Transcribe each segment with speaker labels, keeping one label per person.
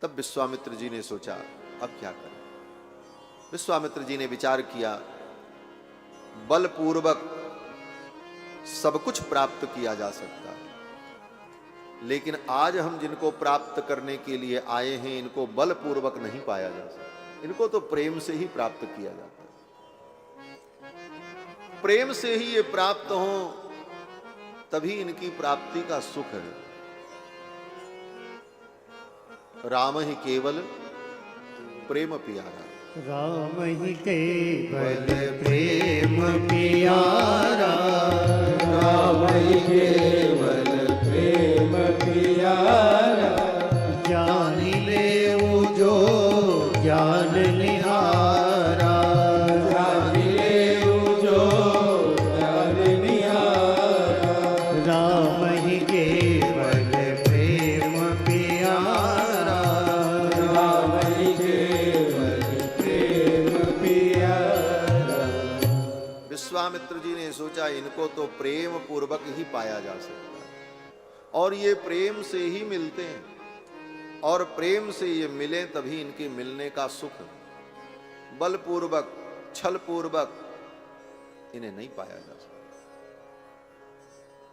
Speaker 1: तब विश्वामित्र जी ने सोचा अब क्या करें। विश्वामित्र जी ने विचार किया, बलपूर्वक सब कुछ प्राप्त किया जा सकता है, लेकिन आज हम जिनको प्राप्त करने के लिए आए हैं इनको बलपूर्वक नहीं पाया जा सकता, इनको तो प्रेम से ही प्राप्त किया जाता है। प्रेम से ही ये प्राप्त हो तभी इनकी प्राप्ति का सुख है। राम ही केवल प्रेम पियारा,
Speaker 2: राम ही केवल प्रेम पियारा,
Speaker 3: राम ही केवल प्रेम पियारा।
Speaker 2: जान ले वो जो ज्ञान निहारा,
Speaker 3: जान ले जो ज्ञान निहारा।
Speaker 2: राम ही केवल प्रेम पियारा,
Speaker 3: राम ही केवल प्रेम पियारा।
Speaker 1: विश्वामित्र जी ने सोचा इनको तो प्रेम पूर्वक ही पाया जा सकता है, और ये प्रेम से ही मिलते हैं, और प्रेम से ये मिले तभी इनके मिलने का सुख। बलपूर्वक छल पूर्वक इन्हें नहीं पाया जा सकता।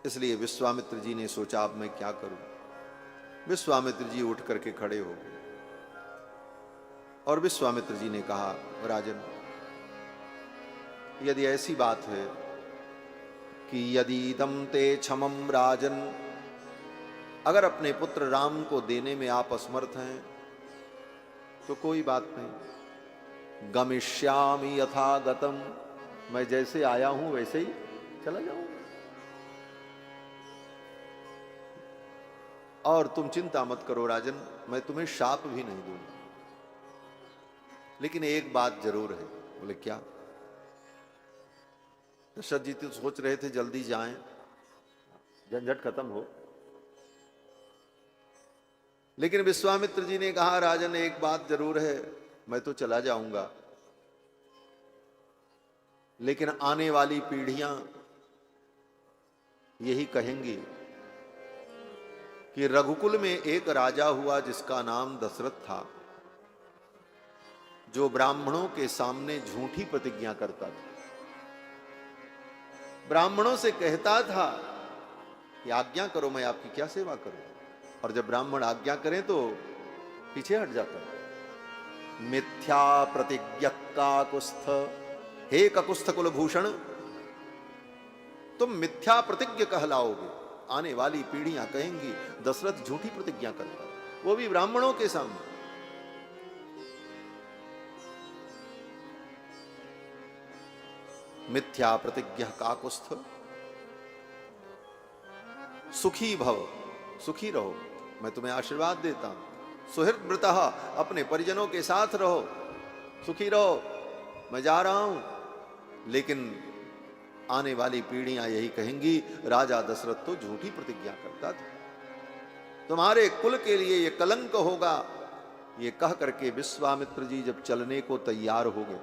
Speaker 1: इसलिए विश्वामित्र जी ने सोचा अब मैं क्या करूं। विश्वामित्र जी उठ करके खड़े हो गए और विश्वामित्र जी ने कहा, राजन, यदि ऐसी बात है कि यदि इदं ते क्षमं राजन, अगर अपने पुत्र राम को देने में आप असमर्थ हैं तो कोई बात नहीं, गमिष्यामि यथा गतम, मैं जैसे आया हूं वैसे ही चला जाऊंगा, और तुम चिंता मत करो राजन, मैं तुम्हें शाप भी नहीं दूंगा, लेकिन एक बात जरूर है। बोले क्या? दशरथ जी तो सोच रहे थे जल्दी जाएं, झंझट खत्म हो, लेकिन विश्वामित्र जी ने कहा, राजन एक बात जरूर है, मैं तो चला जाऊंगा, लेकिन आने वाली पीढ़ियां यही कहेंगी कि रघुकुल में एक राजा हुआ जिसका नाम दशरथ था, जो ब्राह्मणों के सामने झूठी प्रतिज्ञा करता था, ब्राह्मणों से कहता था कि आज्ञा करो मैं आपकी क्या सेवा करूं, और जब ब्राह्मण आज्ञा करें तो पीछे हट जाता है। मिथ्या प्रतिज्ञा काकुस्थ, हे ककुस्थ कुलभूषण, तुम मिथ्या प्रतिज्ञ कहलाओगे, आने वाली पीढ़ियां कहेंगी दशरथ झूठी प्रतिज्ञा करता, वो भी ब्राह्मणों के सामने। मिथ्या प्रतिज्ञा काकुस्थ, सुखी भव, सुखी रहो, मैं तुम्हें आशीर्वाद देता हूं, सुहृद व्रतः, अपने परिजनों के साथ रहो, सुखी रहो, मैं जा रहा हूं, लेकिन आने वाली पीढ़ियां यही कहेंगी राजा दशरथ तो झूठी प्रतिज्ञा करता था, तुम्हारे कुल के लिए यह कलंक होगा। ये कह करके विश्वामित्र जी जब चलने को तैयार हो गए,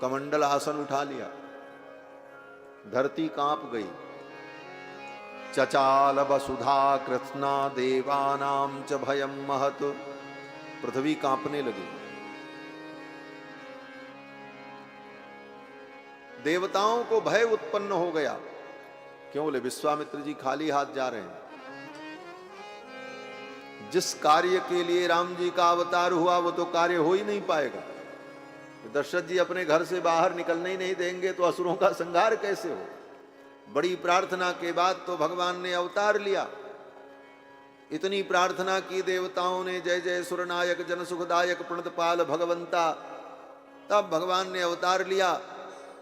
Speaker 1: कमंडल आसन उठा लिया, धरती कांप गई। चचाल वसुधा कृत्स्ना देवानां च भयं महत, पृथ्वी कांपने लगी। देवताओं को भय उत्पन्न हो गया। क्यों? बोले विश्वामित्र जी खाली हाथ जा रहे हैं। जिस कार्य के लिए राम जी का अवतार हुआ वो तो कार्य हो ही नहीं पाएगा। दशरथ जी अपने घर से बाहर निकलने ही नहीं देंगे तो असुरों का संहार कैसे हो। बड़ी प्रार्थना के बाद तो भगवान ने अवतार लिया। इतनी प्रार्थना की देवताओं ने, जय जय सुरनायक जन सुखदायक प्रणतपाल भगवंता, तब भगवान ने अवतार लिया।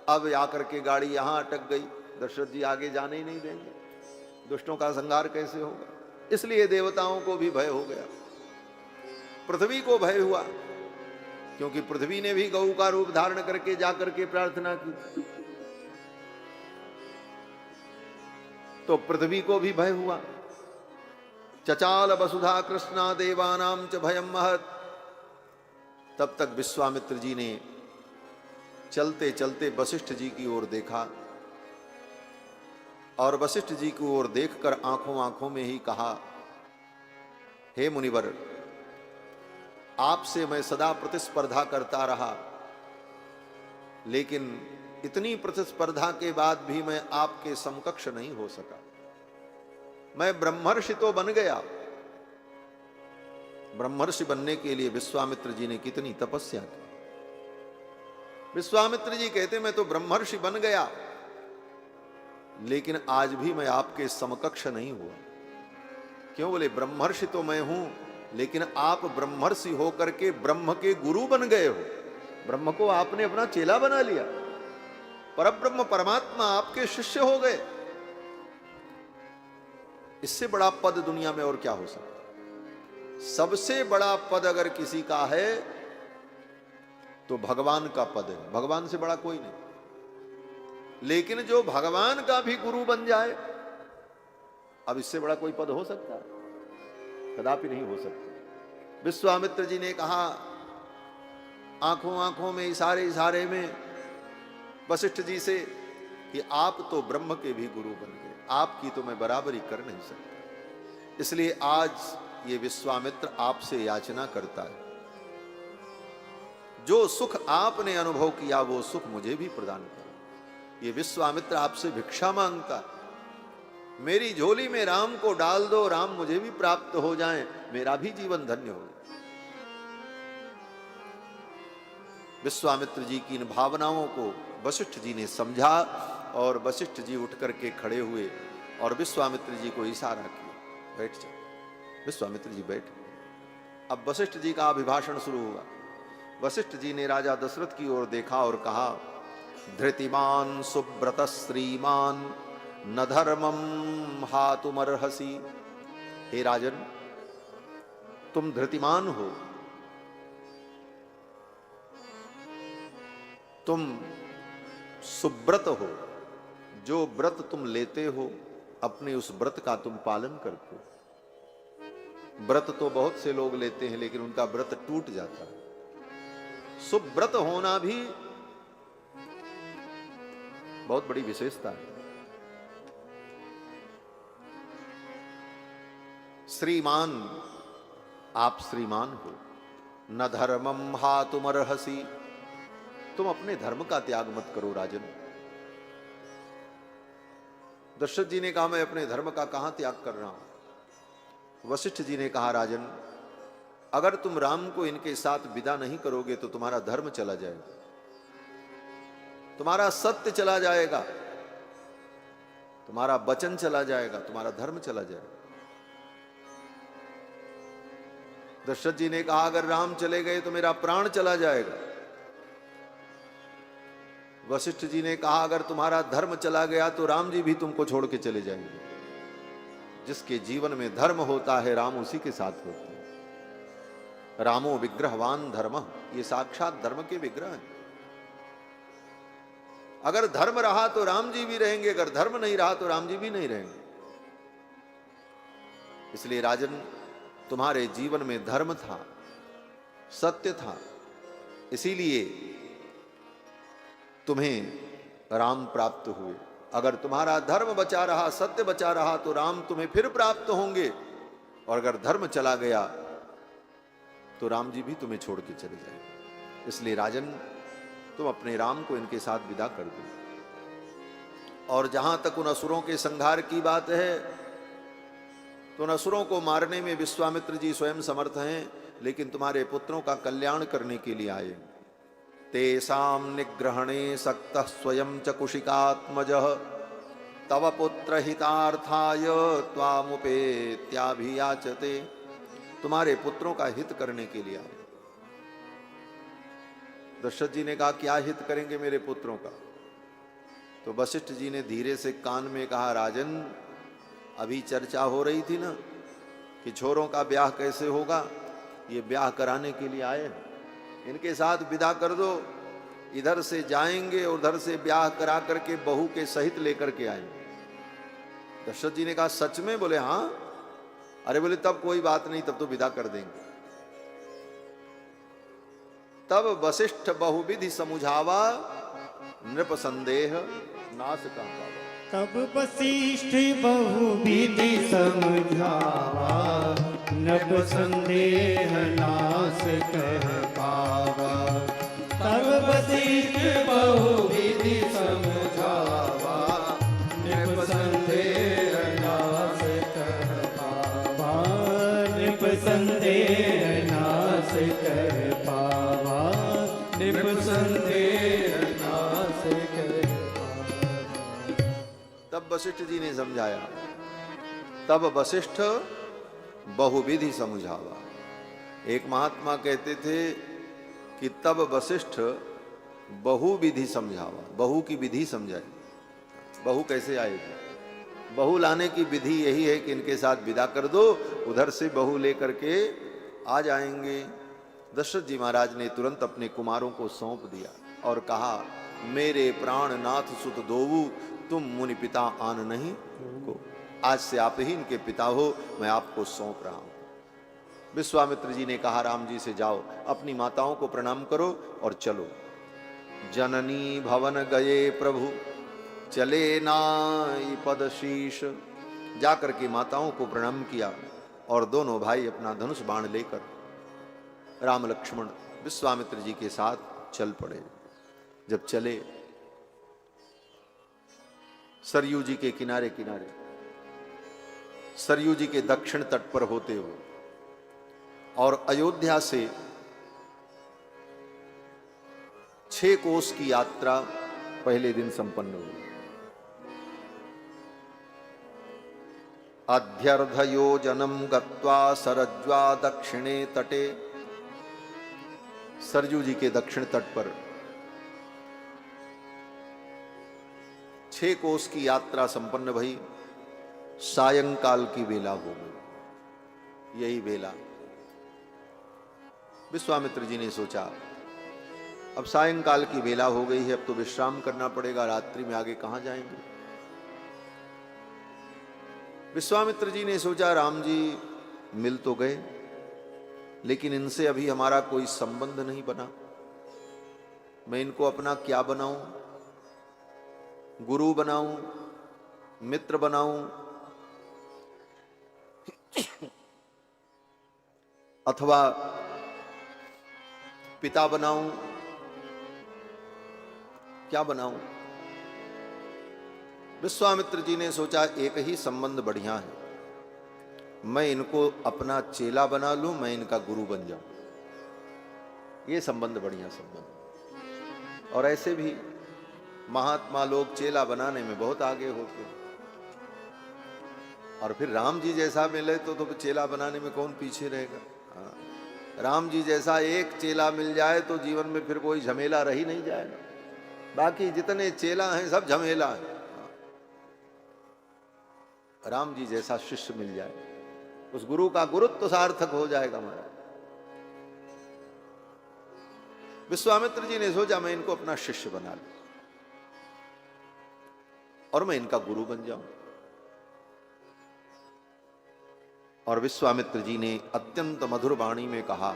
Speaker 1: अब आकर के गाड़ी यहां अटक गई, दशरथ जी आगे जाने ही नहीं देंगे, दुष्टों का संहार कैसे होगा। इसलिए देवताओं को भी भय हो गया, पृथ्वी को भय हुआ, क्योंकि पृथ्वी ने भी गऊ का रूप धारण करके जाकर के प्रार्थना की, तो पृथ्वी को भी भय हुआ। चचाल वसुधा कृष्णा देवानाम च भयं महत। तब तक विश्वामित्र जी ने चलते चलते वशिष्ठ जी की ओर देखा, और वशिष्ठ जी की ओर देखकर आंखों आंखों में ही कहा, हे मुनिवर, आपसे मैं सदा प्रतिस्पर्धा करता रहा, लेकिन इतनी प्रतिस्पर्धा के बाद भी मैं आपके समकक्ष नहीं हो सका। मैं ब्रह्मर्षि तो बन गया। ब्रह्मर्षि बनने के लिए विश्वामित्र जी ने कितनी तपस्या की। विश्वामित्र जी कहते मैं तो ब्रह्मर्षि बन गया, लेकिन आज भी मैं आपके समकक्ष नहीं हुआ। क्यों? बोले ब्रह्मर्षि तो मैं हूं, लेकिन आप ब्रह्मर्षि होकर के ब्रह्म के गुरु बन गए हो। ब्रह्म को आपने अपना चेला बना लिया। परब्रह्म परमात्मा आपके शिष्य हो गए। इससे बड़ा पद दुनिया में और क्या हो सकता? सबसे बड़ा पद अगर किसी का है तो भगवान का पद है। भगवान से बड़ा कोई नहीं। लेकिन जो भगवान का भी गुरु बन जाए, अब इससे बड़ा कोई पद हो सकता है? कदापि नहीं हो सकता। विश्वामित्र जी ने कहा, आंखों आंखों में, इशारे इशारे में वशिष्ठ जी से, कि आप तो ब्रह्म के भी गुरु बन गए, आपकी तो मैं बराबरी कर नहीं सकता। इसलिए आज ये विश्वामित्र आपसे याचना करता है, जो सुख आपने अनुभव किया वो सुख मुझे भी प्रदान करो। ये विश्वामित्र आपसे भिक्षा मांगता है, मेरी झोली में राम को डाल दो, राम मुझे भी प्राप्त हो जाएं, मेरा भी जीवन धन्य हो जाए। विश्वामित्र जी की इन भावनाओं को वशिष्ठ जी ने समझा और वशिष्ठ जी उठ करके खड़े हुए और विश्वामित्र जी को इशारा किया, बैठ जाओ। विश्वामित्र जी बैठे। अब वशिष्ठ जी का अभिभाषण शुरू हुआ। वशिष्ठ जी ने राजा दशरथ की ओर देखा और कहा, धृतिमान सुब्रत श्रीमान न धर्मम हातुमर्हसि। हे राजन, तुम धृतिमान हो, तुम सुब्रत हो। जो व्रत तुम लेते हो, अपने उस व्रत का तुम पालन करते हो। व्रत तो बहुत से लोग लेते हैं, लेकिन उनका व्रत टूट जाता है। सुव्रत होना भी बहुत बड़ी विशेषता है। श्रीमान, आप श्रीमान हो। न धर्मम हातुमर्हसि, तुम अपने धर्म का त्याग मत करो राजन। दशरथ जी ने कहा, मैं अपने धर्म का कहां त्याग कर रहा हूं? वशिष्ठ जी ने कहा, राजन, अगर तुम राम को इनके साथ विदा नहीं करोगे तो तुम्हारा धर्म चला जाएगा, तुम्हारा सत्य चला जाएगा, तुम्हारा वचन चला जाएगा, तुम्हारा धर्म चला जाएगा। दशरथ जी ने कहा, अगर राम चले गए तो मेरा प्राण चला जाएगा। वशिष्ठ जी ने कहा, अगर तुम्हारा धर्म चला गया तो राम जी भी तुमको छोड़ के चले जाएंगे। जिसके जीवन में धर्म होता है, राम उसी के साथ होते हैं। रामो विग्रहवान धर्म, ये साक्षात धर्म के विग्रह हैं। अगर धर्म रहा तो राम जी भी रहेंगे, अगर धर्म नहीं रहा तो राम जी भी नहीं रहेंगे। इसलिए राजन, तुम्हारे जीवन में धर्म था, सत्य था, इसीलिए तुम्हें राम प्राप्त हुए। अगर तुम्हारा धर्म बचा रहा, सत्य बचा रहा, तो राम तुम्हें फिर प्राप्त होंगे, और अगर धर्म चला गया तो राम जी भी तुम्हें छोड़ के चले जाएंगे। इसलिए राजन, तुम अपने राम को इनके साथ विदा कर दो। और जहां तक उन असुरों के संहार की बात है, तो उन असुरों को मारने में विश्वामित्र जी स्वयं समर्थ हैं, लेकिन तुम्हारे पुत्रों का कल्याण करने के लिए आए। तेषां निग्रहणे सक्तः स्वयं च कुशिकात्मजः तव पुत्र हितार्थाय त्वामुपेत्याभियाचते। तुम्हारे पुत्रों का हित करने के लिए आए। दशरथ जी ने कहा, क्या हित करेंगे मेरे पुत्रों का? तो वशिष्ठ जी ने धीरे से कान में कहा, राजन, अभी चर्चा हो रही थी ना कि छोरों का ब्याह कैसे होगा, ये ब्याह कराने के लिए आए हैं, इनके साथ विदा कर दो। इधर से जाएंगे और उधर से ब्याह करा करके बहू के सहित लेकर के आएंगे। दशरथ जी ने कहा, सच में? बोले हाँ। अरे बोले तब कोई बात नहीं, तब तो विदा कर देंगे। तब वशिष्ठ बहुविधि समुझावा, नृप संदेह नाश का पावा।
Speaker 2: तब वशिष्ठ बहुविधि समझावा, नभ संदेह नाश कह पावा।
Speaker 3: तब वशिष्ठ बहुविधि समझावा, निप संदेह नाश कह पावा।
Speaker 2: निप संदेह नाश कह पावा।
Speaker 3: निप संदेह नाश कह पावा।
Speaker 1: तब वशिष्ठ जी ने समझाया। तब वशिष्ठ बहुविधि समझावा। एक महात्मा कहते थे कि तब वशिष्ठ बहुविधि समझावा, बहू की विधि समझाए। बहू कैसे आएगी? बहू लाने की विधि यही है कि इनके साथ विदा कर दो, उधर से बहू लेकर के आ जाएंगे। दशरथ जी महाराज ने तुरंत अपने कुमारों को सौंप दिया और कहा, मेरे प्राणनाथ सुत दोवु, तुम मुनि पिता आन नहीं को। आज से आप ही इनके पिता हो, मैं आपको सौंप रहा हूं। विश्वामित्र जी ने कहा, राम जी से जाओ, अपनी माताओं को प्रणाम करो और चलो। जननी भवन गए प्रभु, चले नाई पद शीश। जाकर के माताओं को प्रणाम किया और दोनों भाई अपना धनुष बाण लेकर राम लक्ष्मण विश्वामित्र जी के साथ चल पड़े। जब चले सरयू जी के किनारे किनारे, सरयू जी के दक्षिण तट पर होते हुए, और अयोध्या से 6 कोस की यात्रा पहले दिन संपन्न हुई। अध्यर्धयोजनम गत्वा सरज्वा दक्षिणे तटे। सरयू जी के दक्षिण तट पर 6 कोस की यात्रा संपन्न भई। सायंकाल की बेला हो गई। यही बेला विश्वामित्र जी ने सोचा, अब सायंकाल की बेला हो गई है, अब तो विश्राम करना पड़ेगा, रात्रि में आगे कहां जाएंगे। विश्वामित्र जी ने सोचा, राम जी मिल तो गए, लेकिन इनसे अभी हमारा कोई संबंध नहीं बना। मैं इनको अपना क्या बनाऊं? गुरु बनाऊं, मित्र बनाऊं, अथवा पिता बनाऊं, क्या बनाऊं? विश्वामित्र जी ने सोचा, एक ही संबंध बढ़िया है, मैं इनको अपना चेला बना लूं, मैं इनका गुरु बन जाऊं। ये संबंध बढ़िया संबंध। और ऐसे भी महात्मा लोग चेला बनाने में बहुत आगे होते हैं। और फिर राम जी जैसा मिले तो चेला बनाने में कौन पीछे रहेगा? हाँ। राम जी जैसा एक चेला मिल जाए तो जीवन में फिर कोई झमेला रही नहीं जाएगा। बाकी जितने चेला हैं सब झमेला है। हाँ। राम जी जैसा शिष्य मिल जाए, उस गुरु का गुरुत्व सार्थक हो जाएगा महाराज। विश्वामित्र जी ने सोचा, मैं इनको अपना शिष्य बना लूं और मैं इनका गुरु बन जाऊं। और विश्वामित्र जी ने अत्यंत मधुर वाणी में कहा,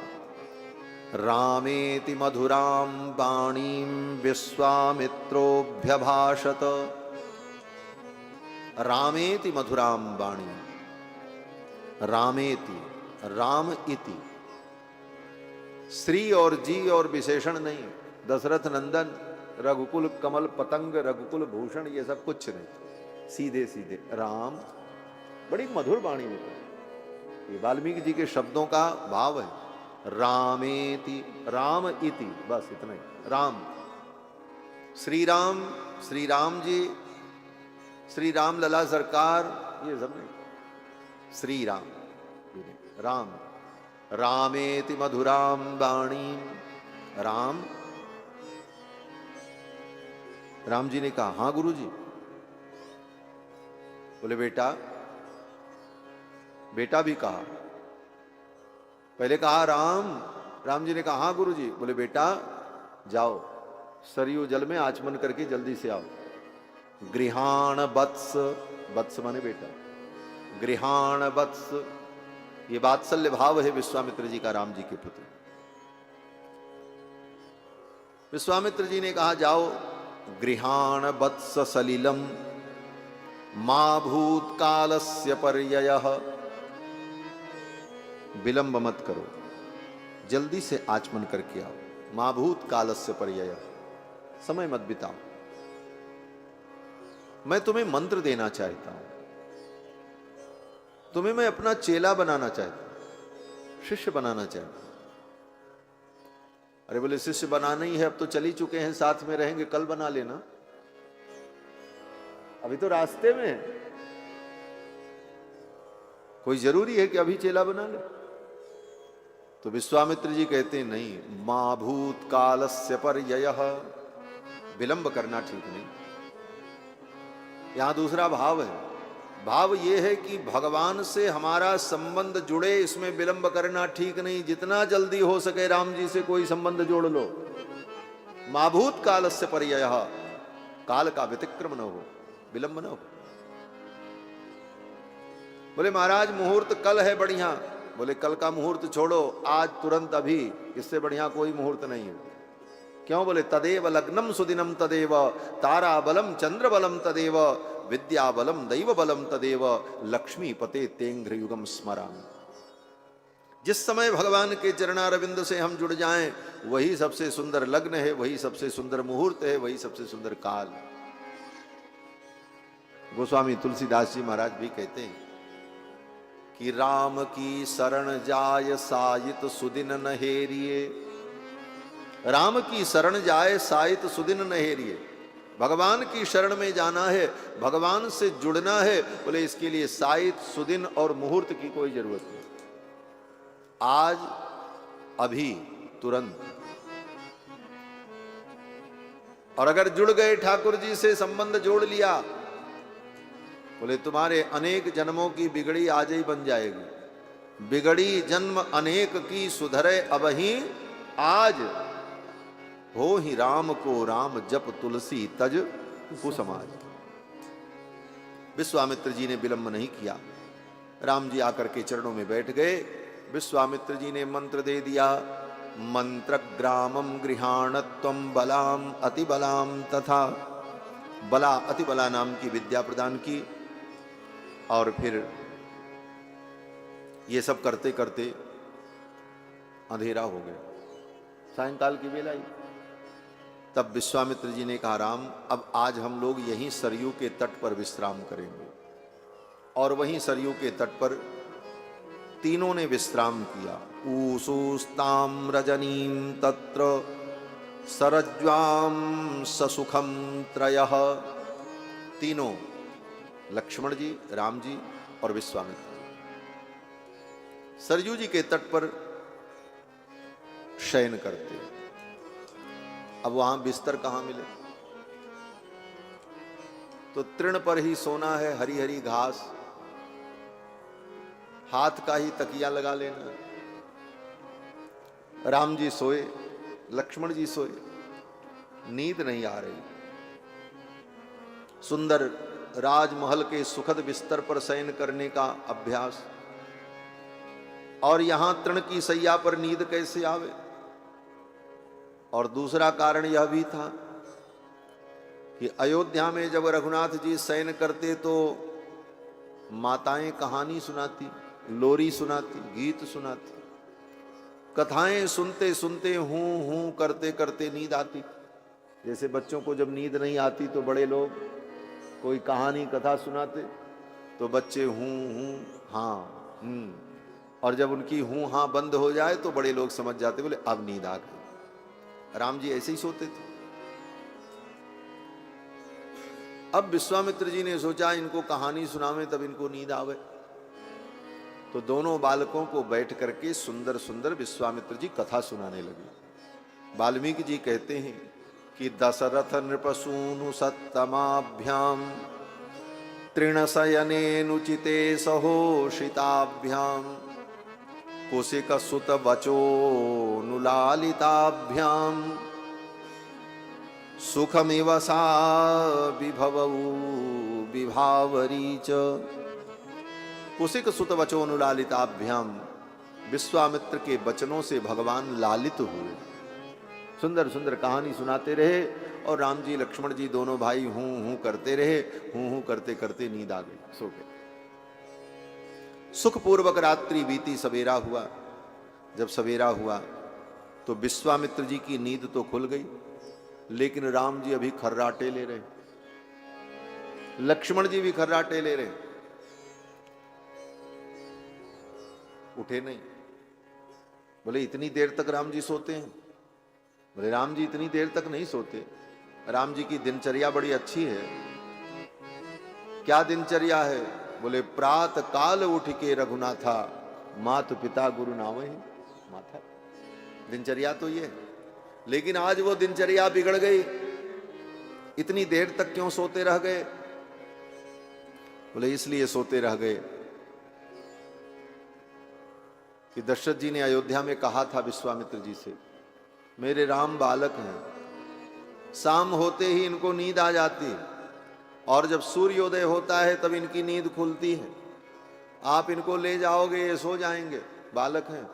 Speaker 1: रामेति मधुराम वाणीम विश्वामित्रोऽभ्यभाषत। रामेति मधुराम वाणी। रामेति, राम इति, श्री और जी और विशेषण नहीं। दशरथ नंदन, रघुकुल कमल पतंग, रघुकुल भूषण, ये सब कुछ नहीं। सीधे सीधे राम। बड़ी मधुर वाणी में, ये वाल्मीकि जी के शब्दों का भाव है। रामेति, राम इति, बस इतना ही। राम, श्री राम, श्री राम जी, श्री राम लला सरकार, ये सब नहीं। श्री राम, राम। रामेति मधुराम वाणी। राम। राम जी ने कहा, हां गुरु जी। बोले बेटा, बेटा भी कहा। पहले कहा राम। राम जी ने कहा, हां गुरु जी। बोले बेटा जाओ, सरयू जल में आचमन करके जल्दी से आओ। गृहाण वत्स, वत्स माने बेटा, गृहाण वत्स, ये वात्सल्य भाव है विश्वामित्र जी का राम जी के प्रति। विश्वामित्र जी ने कहा, जाओ, गृहाण वत्स सलिलम मा भूतकालस्य पर्ययः। विलंब मत करो, जल्दी से आचमन करके आओ। मां भूत कालस्य पर्यय, समय मत बिताओ। मैं तुम्हें मंत्र देना चाहता हूं, तुम्हें मैं अपना चेला बनाना चाहता हूं, शिष्य बनाना चाहता हूं। अरे बोले शिष्य बनाना ही है, अब तो चल ही चुके हैं, साथ में रहेंगे, कल बना लेना, अभी तो रास्ते में है। कोई जरूरी है कि अभी चेला बना ले? तो विश्वामित्र जी कहते हैं नहीं, मां भूत कालस्य पर्ययः, विलंब करना ठीक नहीं। यहां दूसरा भाव है। भाव यह है कि भगवान से हमारा संबंध जुड़े, इसमें विलंब करना ठीक नहीं। जितना जल्दी हो सके राम जी से कोई संबंध जोड़ लो। मां भूत कालस्य पर्ययः, काल का व्यतिक्रम न हो, विलंब न हो। बोले महाराज मुहूर्त कल है बढ़िया। बोले कल का मुहूर्त छोड़ो, आज तुरंत अभी, इससे बढ़िया कोई मुहूर्त नहीं है। क्यों? बोले तदेव लग्नम सुदिनम तदेव, तारा बलम चंद्र बलम तदेव, विद्या बलम दैव बलम तदेव, लक्ष्मी पते तेंग्र युगम स्मरामि। जिस समय भगवान के चरणारविंद से हम जुड़ जाएं, वही सबसे सुंदर लग्न है, वही सबसे सुंदर मुहूर्त है, वही सबसे सुंदर काल। गोस्वामी तुलसीदास जी महाराज भी कहते हैं कि राम की शरण जाय सायित सुदिन न हेरिए। राम की शरण जाए सायित सुदिन न हेरिए। भगवान की शरण में जाना है, भगवान से जुड़ना है। बोले इसके लिए सायित सुदिन और मुहूर्त की कोई जरूरत नहीं। आज, अभी, तुरंत। और अगर जुड़ गए ठाकुर जी से, संबंध जोड़ लिया, बोले तुम्हारे अनेक जन्मों की बिगड़ी आज ही बन जाएगी। बिगड़ी जन्म अनेक की सुधरे अबही आज, हो ही राम को राम जप तुलसी तज कुसमाज। विश्वामित्र जी ने विलंब नहीं किया। राम जी आकर के चरणों में बैठ गए। विश्वामित्र जी ने मंत्र दे दिया, मंत्र ग्रामम गृहाण त्वम बलाम अति बलाम तथा। बला अति बला नाम की विद्या प्रदान की। और फिर ये सब करते करते अंधेरा हो गया, सायंकाल की बेला ही। तब विश्वामित्र जी ने कहा, राम अब आज हम लोग यहीं सरयू के तट पर विश्राम करेंगे। और वहीं सरयू के तट पर तीनों ने विश्राम किया। ऊसूस्ताम रजनीम तत्र सरज्वाम ससुखम त्रयः। तीनों, लक्ष्मण जी, राम जी और विश्वामित्र जी, सरयू जी के तट पर शयन करते। अब वहां बिस्तर कहां मिले? तो तृण पर ही सोना है, हरी हरी घास, हाथ का ही तकिया लगा लेना। राम जी सोए, लक्ष्मण जी सोए, नींद नहीं आ रही। सुंदर राजमहल के सुखद बिस्तर पर शयन करने का अभ्यास, और यहां तृण की सैया पर नींद कैसे आवे? और दूसरा कारण यह भी था कि अयोध्या में जब रघुनाथ जी शयन करते तो माताएं कहानी सुनाती, लोरी सुनाती, गीत सुनाती। कथाएं सुनते सुनते हूं हूं करते करते नींद आती। जैसे बच्चों को जब नींद नहीं आती तो बड़े लोग कोई कहानी कथा सुनाते, तो बच्चे हूं हाँ और जब उनकी हूं हाँ बंद हो जाए तो बड़े लोग समझ जाते, बोले अब नींद आ गई। राम जी ऐसे ही सोते थे। अब विश्वामित्र जी ने सोचा इनको कहानी सुनावे तब इनको नींद आवे। तो दोनों बालकों को बैठ करके सुंदर सुंदर विश्वामित्र जी कथा सुनाने लगे। वाल्मीकि जी कहते हैं कि दशरथ नृपसूनु सत्तमाभ्याम तृणशयनेनुचिते सहोषिताभ्याम कुशिक सुत वचोनुलालिताभ्याम सुखमिव सा विभवौ विभावरी च। कुशिक सुत वचोनुलालिताभ्याम, विश्वामित्र के वचनों से भगवान लालित हुए। सुंदर सुंदर कहानी सुनाते रहे और राम जी लक्ष्मण जी दोनों भाई हूं हूं करते रहे। हूं हूं करते करते नींद आ गई, सो गए। सुखपूर्वक रात्रि बीती, सवेरा हुआ। जब सवेरा हुआ तो विश्वामित्र जी की नींद तो खुल गई, लेकिन राम जी अभी खर्राटे ले रहे, लक्ष्मण जी भी खर्राटे ले रहे, उठे नहीं। बोले इतनी देर तक राम जी सोते हैं? बोले राम जी इतनी देर तक नहीं सोते, राम जी की दिनचर्या बड़ी अच्छी है। क्या दिनचर्या है? बोले प्रात काल उठ के रघुनाथा, मात पिता गुरु नावे माथा। दिनचर्या तो ये है, लेकिन आज वो दिनचर्या बिगड़ गई। इतनी देर तक क्यों सोते रह गए? बोले इसलिए सोते रह गए कि दशरथ जी ने अयोध्या में कहा था विश्वामित्र जी से, मेरे राम बालक हैं, शाम होते ही इनको नींद आ जाती है, और जब सूर्योदय होता है तब इनकी नींद खुलती है। आप इनको ले जाओगे ये सो जाएंगे, बालक हैं,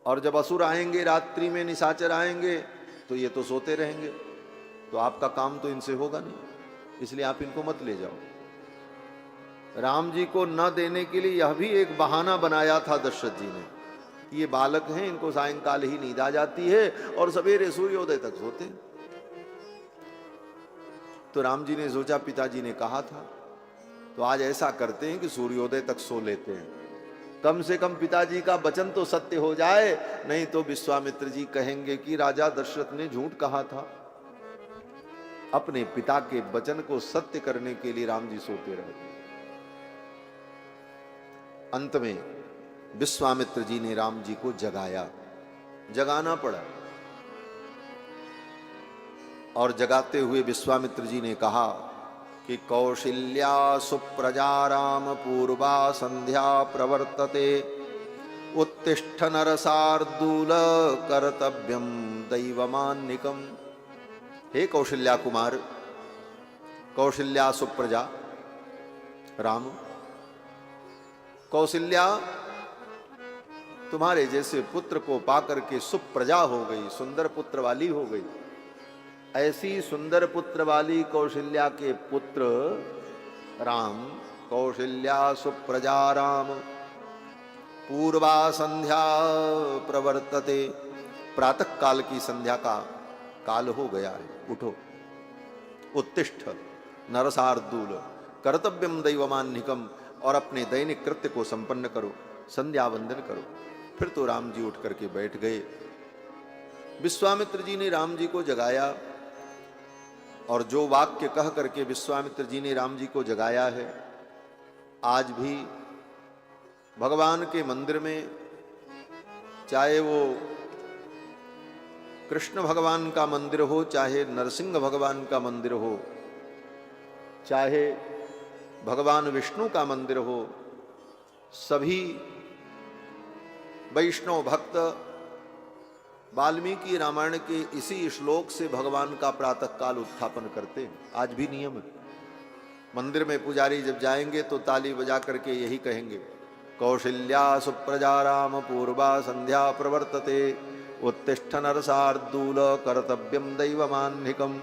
Speaker 1: और जब असुर आएंगे रात्रि में, निशाचर आएंगे, तो ये तो सोते रहेंगे, तो आपका काम तो इनसे होगा नहीं, इसलिए आप इनको मत ले जाओ। राम जी को न देने के लिए यह भी एक बहाना बनाया था दशरथ जी ने, ये बालक हैं, इनको सायंकाल ही नींद आ जाती है और सवेरे सूर्योदय तक सोते हैं। तो राम जी ने सोचा पिताजी ने कहा था, तो आज ऐसा करते हैं कि सूर्योदय तक सो लेते हैं, कम से कम पिताजी का वचन तो सत्य हो जाए, नहीं तो विश्वामित्र जी कहेंगे कि राजा दशरथ ने झूठ कहा था। अपने पिता के वचन को सत्य करने के लिए राम जी सोते रहे। अंत में विश्वामित्र जी ने राम जी को जगाया, जगाना पड़ा, और जगाते हुए विश्वामित्र जी ने कहा कि कौशल्या सुप्रजा राम पूर्वा संध्या प्रवर्तते, उत्तिष्ठ नरसार्दूल कर्तव्यम दैवमान्निकम। हे कौशल्या कुमार, कौशल्या सुप्रजा राम, कौशल्या तुम्हारे जैसे पुत्र को पाकर के सुप्रजा हो गई, सुंदर पुत्र वाली हो गई। ऐसी सुंदर पुत्र वाली कौशल्या के पुत्र राम, कौशल्या सुप्रजा राम पूर्वा संध्या प्रवर्तते, प्रातः काल की संध्या का काल हो गया है, उठो। उत्तिष्ठ नरसार्दूल कर्तव्यम दैवमान्निकम, और अपने दैनिक कृत्य को संपन्न करो, संध्या वंदन करो। फिर तो राम जी उठ करके बैठ गए। विश्वामित्र जी ने राम जी को जगाया, और जो वाक्य कह करके विश्वामित्र जी ने राम जी को जगाया है, आज भी भगवान के मंदिर में, चाहे वो कृष्ण भगवान का मंदिर हो, चाहे नरसिंह भगवान का मंदिर हो, चाहे भगवान विष्णु का मंदिर हो, सभी वैष्णव भक्त वाल्मीकि रामायण के इसी श्लोक से भगवान का प्रातः काल उत्थापन करते हैं। आज भी नियम है। मंदिर में पुजारी जब जाएंगे तो ताली बजा करके यही कहेंगे, कौशल्या सुप्रजा राम पूर्वा संध्या प्रवर्तते, उत्तिष्ठ नरसार्दूल कर्तव्यम दैवमान्निकम,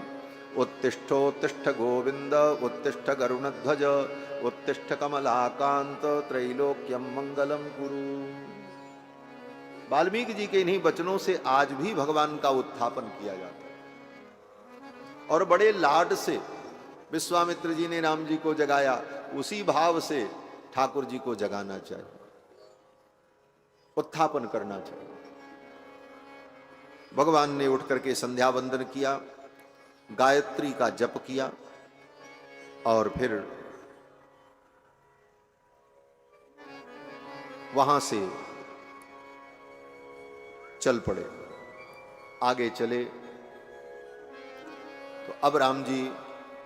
Speaker 1: उत्तिष्ठोत्तिष्ठ गोविंद उत्तिष्ठ गरुणध्वज, उत्तिष्ठ कमलाकांत त्रैलोक्यम मंगलम कुरु। वाल्मीकि जी के इन्हीं वचनों से आज भी भगवान का उत्थापन किया जाता है। और बड़े लाड से विश्वामित्र जी ने राम जी को जगाया, उसी भाव से ठाकुर जी को जगाना चाहिए, उत्थापन करना चाहिए। भगवान ने उठ करके संध्या वंदन किया, गायत्री का जप किया, और फिर वहां से चल पड़े। आगे चले तो अब राम जी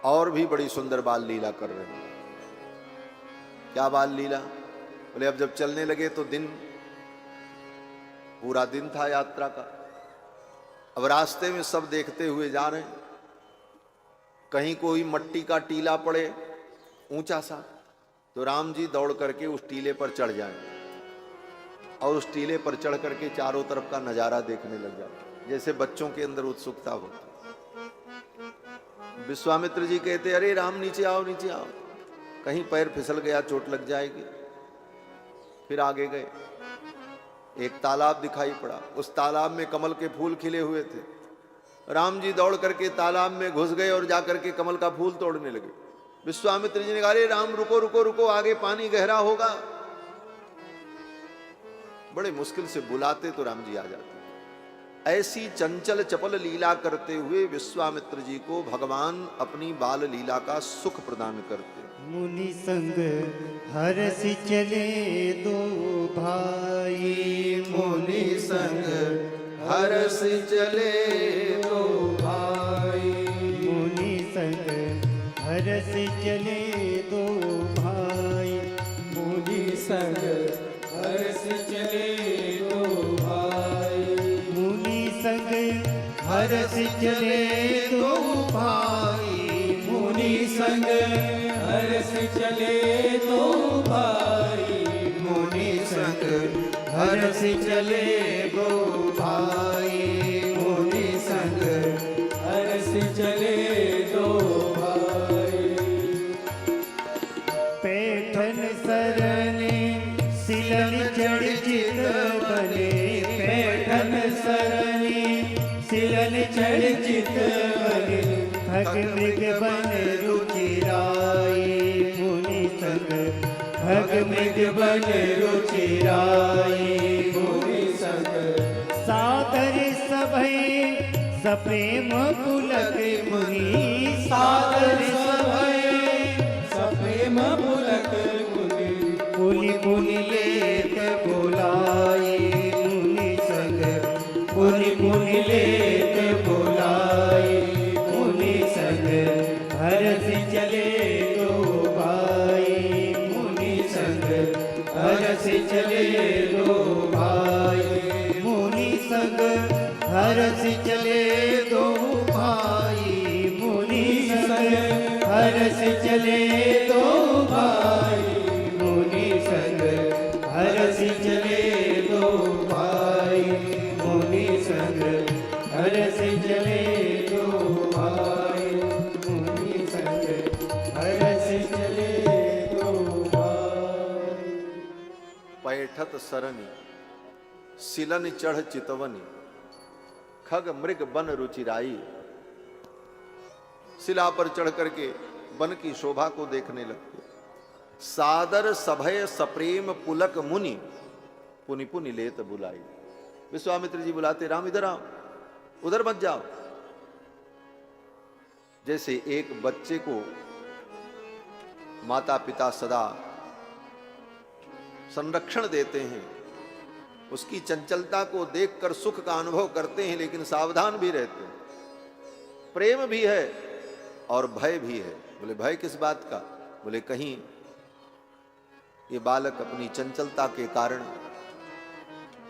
Speaker 1: और भी बड़ी सुंदर बाल लीला कर रहे हैं। क्या बाल लीला? बोले अब जब चलने लगे तो दिन, पूरा दिन था यात्रा का। अब रास्ते में सब देखते हुए जा रहे हैं, कहीं कोई मट्टी का टीला पड़े ऊंचा सा, तो राम जी दौड़ करके उस टीले पर चढ़ जाएं, और उस टीले पर चढ़ करके चारों तरफ का नजारा देखने लग जाते, जैसे बच्चों के अंदर उत्सुकता होती। विश्वामित्र जी कहते, अरे राम नीचे आओ, नीचे आओ, कहीं पैर फिसल गया चोट लग जाएगी। फिर आगे गए, एक तालाब दिखाई पड़ा, उस तालाब में कमल के फूल खिले हुए थे। राम जी दौड़ करके तालाब में घुस गए और जाकर के कमल का फूल तोड़ने लगे। विश्वामित्र जी ने कहा, अरे राम रुको रुको रुको, आगे पानी गहरा होगा। बड़े मुश्किल से बुलाते तो राम जी आ जाते। ऐसी चंचल चपल लीला करते हुए विश्वामित्र जी को भगवान अपनी बाल लीला का सुख प्रदान करते।
Speaker 2: मुनि संग हरस चले दो भाई,
Speaker 3: मुनि संग हरस चले दो भाई,
Speaker 2: मुनि संग हरस चले दो भाई,
Speaker 3: मुनि संग हरस चले दो भाई,
Speaker 2: मुनि संग हरस चले दो भाई,
Speaker 3: मुनि संग हरस चले दो भाई, मुनि संग हरस चले दो भाई, मुनि संग हरस चले दो भाई।
Speaker 2: पैठन सरने सिलन चढ़ चित बने,
Speaker 3: पैठन सरनी सिलन चढ़ चित बने,
Speaker 2: खग मृग बन रुचिराई, मुनि संग
Speaker 3: खग मृग बन रुचिराई, मुनि संग
Speaker 2: सादर सभै सप्रेम पुलक मुनि,
Speaker 3: सादर सभै सप्रेम पुलक मुनि,
Speaker 2: पुनि पुनि लेत बोलाई, मुनि संग पुनि पुनि लेत बोलाई, मुनि संग हरस चले दो भाई, मुनि संग
Speaker 3: हरस चले दो भाई,
Speaker 2: मुनि संग हरस चले दो भाई, मुनि संग
Speaker 3: हरस चले दो भाई, मुनि संग हरस चले दो भाई, मुनि संग हरस चले दो भाई, मुनि संग हरस चले दो भाई।
Speaker 1: पैठत सरनी सिलन चढ़ चितवनी, खग मृग बन रुचिराई। शिला पर चढ़ करके वन की शोभा को देखने लगते। सादर सभय सप्रेम पुलक मुनि, पुनि पुनि लेत बुलाई। विश्वामित्र जी बुलाते, राम इधर आओ, उधर मत जाओ। जैसे एक बच्चे को माता पिता सदा संरक्षण देते हैं, उसकी चंचलता को देखकर सुख का अनुभव करते हैं, लेकिन सावधान भी रहते हैं। प्रेम भी है और भय भी है। बोले भय किस बात का? बोले कहीं ये बालक अपनी चंचलता के कारण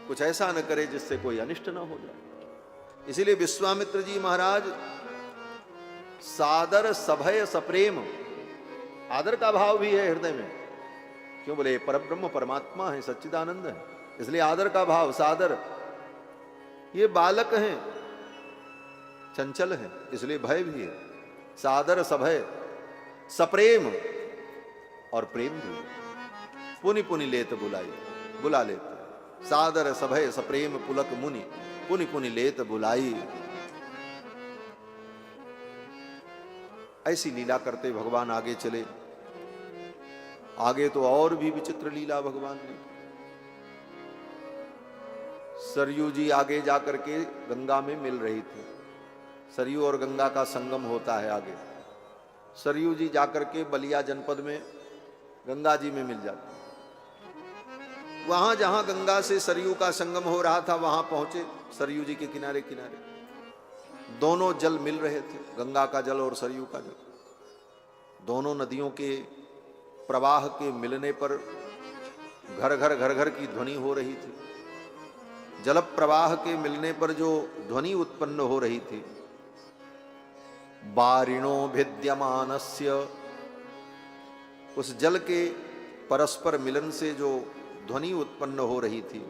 Speaker 1: कुछ ऐसा न करे जिससे कोई अनिष्ट न हो जाए। इसीलिए विश्वामित्र जी महाराज सादर सभय सप्रेम, आदर का भाव भी है हृदय में। क्यों? बोले परब्रह्म परमात्मा है, सच्चिदानंद है, इसलिए आदर का भाव, सादर। ये बालक हैं, चंचल है, इसलिए भय भी है। सादर सभय सप्रेम और प्रेम भी। पुनि पुनि लेत बुलाई, बुला लेते। सादर सभय सप्रेम पुलक मुनि, पुनि पुनि लेत बुलाई। ऐसी लीला करते भगवान आगे चले। आगे तो और भी विचित्र लीला भगवान ने। सरयू जी आगे जाकर के गंगा में मिल रही थी। सरयू और गंगा का संगम होता है आगे। सरयू जी जाकर के बलिया जनपद में गंगा जी में मिल जाते। वहां जहां गंगा से सरयू का संगम हो रहा था वहां पहुंचे। सरयू जी के किनारे किनारे दोनों जल मिल रहे थे, गंगा का जल और सरयू का जल। दोनों नदियों के प्रवाह के मिलने पर घर घर घर घर की ध्वनि हो रही थी। जल प्रवाह के मिलने पर जो ध्वनि उत्पन्न हो रही थी, बारिणो भिद्यमानस्य, उस जल के परस्पर मिलन से जो ध्वनि उत्पन्न हो रही थी,